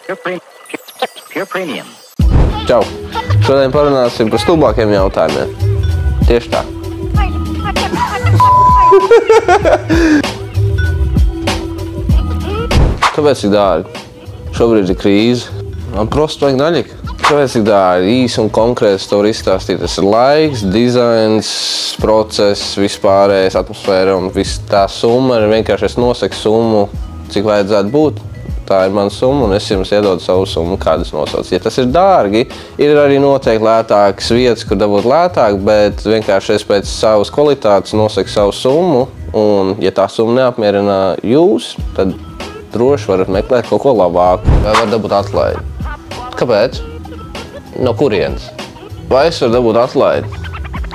Pure premium. Čau! Šodien parunāsim par stulbākiem jautājumiem. Tieši tā. Kāpēc tik dārgi? Šobrīd ir krīze. Man просто vajag naļika. Kāpēc tik dārgi? Īsi un konkrēti to var izstāstīt. Tas ir laiks, dizains, process, vispārējais atmosfēra un viss tā summa. Vienkārši es nosaku summu, cik vajadzētu būt. Tā ir mana summa, un es jums iedodu savu summu, kādas nosauc. Ja tas ir dārgi, ir arī noteikti lētākas vietas, kur dabūt lētāk, bet vienkārši es pēc savas kvalitātes nosaku savu summu, un ja tā summa neapmierina jūs, tad droši varat meklēt kaut ko labāku. Vai var dabūt atlaidi? Kāpēc? No kurienes? Vai es varu dabūt atlaidi?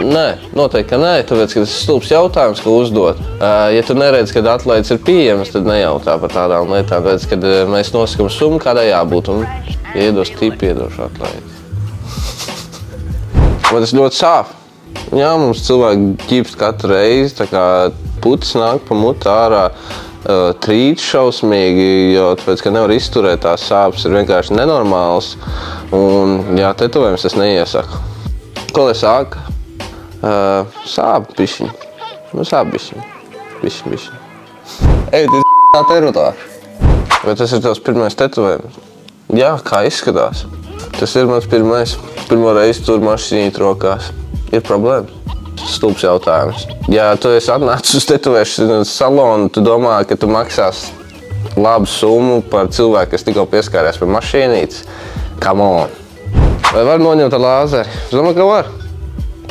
Nē, noteikti, ka nē, tāpēc, ka tas ir stulbs jautājums, ko uzdot. Ja tu neredz, kad atlaides ir pieejamas, tad nejautā par tādām lietām, tāpēc, kad mēs nosakam summu, kādai jābūt, un ja iedos tipu, iedošu atlaidi. Vai tas ļoti sāp? Jā, mums cilvēki ģipst katru reizi, tā kā putas nāk pa mutu ārā, trīc šausmīgi, jo tāpēc, ka nevar izturēt tās sāpes, ir vienkārši nenormāls, un jā, tetovējums es neiesaku. Ko lai sāka? Sāp bišķiņ. Nu, sāp bišķiņ. Bišķiņ. Ej, tu terotā. Vai tas ir tavs pirmais tetovējums? Jā, kā izskatās. Tas ir mans pirmo reizi tur mašīnīt rokās. Ir problēmas. Stulbs jautājums. Ja tu esi atnācis uz tetovēšanas salonu, tu domā, ka tu maksās labu summu par cilvēku, kas tikko pieskārās pie mašīnītes. Come on. Vai var noņemt ar lāzeri? Es domāju, ka var.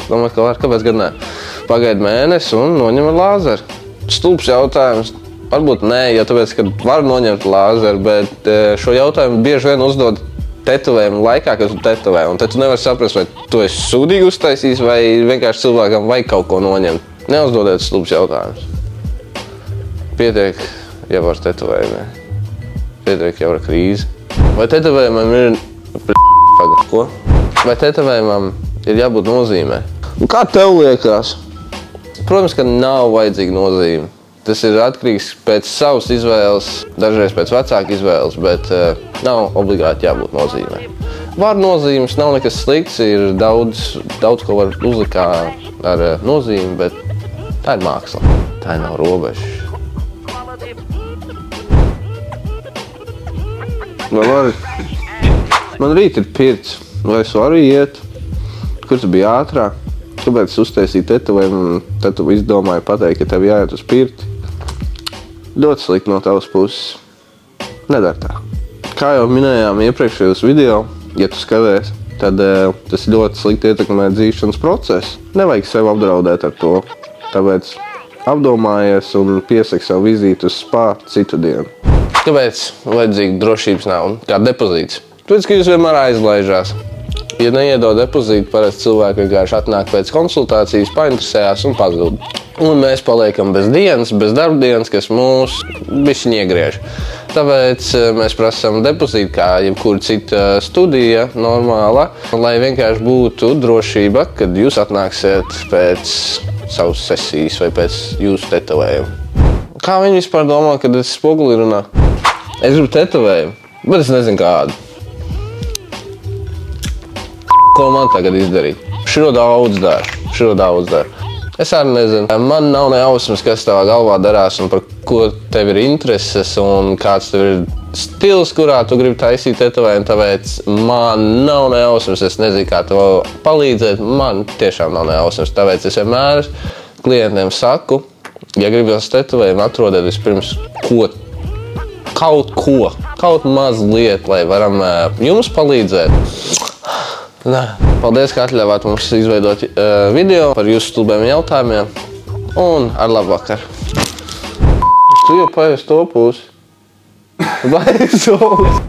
Domāju, ka var. Kāpēc gan ne? Pagaid mēnesi un noņem ar lāzeru. Stulbs jautājums. Varbūt nē, jo tāpēc, ka var noņemt lāzeru, bet šo jautājumu bieži vien uzdod tetovējumu laikā, kad tu tetovē. Un tad tu nevari saprast, vai tu esi sūdīgi uztaisījis, vai vienkārši cilvēkam vajag kaut ko noņemt. Neuzdodiet stulbs jautājumus. Pietiek jau ar tetovējumiem. Pietiek jau ar krīzi. Vai tetovējumam ir... Ko? Vai tetovējumam ir jābūt nozīmē? Kā tev liekas? Protams, ka nav vajadzīga nozīme. Tas ir atkarīgs pēc savas izvēles, dažreiz pēc vecāka izvēles, bet nav obligāti jābūt nozīmē. Var nozīmes, nav nekas slikts, ir daudz ko var uzlikt ar nozīmi, bet tā ir māksla. Tā nav robeža. Vai vari? Man rīt ir pirts. Vai es varu iet? Kur tu biji ātrāk? Kāpēc uztaisīji tetovējumu un tad tu izdomāji pateikt, ka tev jāiet uz pirti? Ļoti slikti no tavas puses. Nedara tā. Kā jau minējām iepriekšējos video, ja tu skaties, tad tas ļoti slikti ietekmē dzīšanas procesu. Nevajag sev apdraudēt ar to. Tāpēc apdomājies un piesaki savu vizīti uz spa citu dienu. Kāpēc vajadzīga drošības nauda? Kā depozīts? Tāpēc, ka jūs vienmēr aizlaižās. Ja neiedod depozītu, parasti cilvēki vienkārši atnāk pēc konsultācijas, painteresējās un pazūd. Un mēs paliekam bez dienas, bez darbdienas, kas mūs bišķiņ iegriež. Tāpēc mēs prasām depozītu, kā jebkura cita studija, normāla, lai vienkārši būtu drošība, kad jūs atnāksiet pēc savas sesijas vai pēc jūsu tetovējuma. Kā viņi vispār domā, kad es spoguli runā? Es gribu tetovējumu, bet es nezinu kādu. Ko man tagad izdarīt? Širo daudz dara. Es arī nezinu. Man nav ne jausmas, kas tavā galvā darās un par ko tev ir intereses un kāds tev ir stils, kurā tu gribi taisīt tetovējumu, tāpēc man nav ne jausmas. Es nezinu, kā tev palīdzēt. Man tiešām nav ne jausmas. Tāpēc es vienmēr klientiem saku, ja gribas tetovējumu, atrodiet vispirms kaut mazliet, lai varam jums palīdzēt. Nē. Paldies, ka atļāvāt mums izveidot video par jūsu stulbiem jautājumiem un ar labu vakaru. Tu jau paēs to pusi. Vai es to pusi?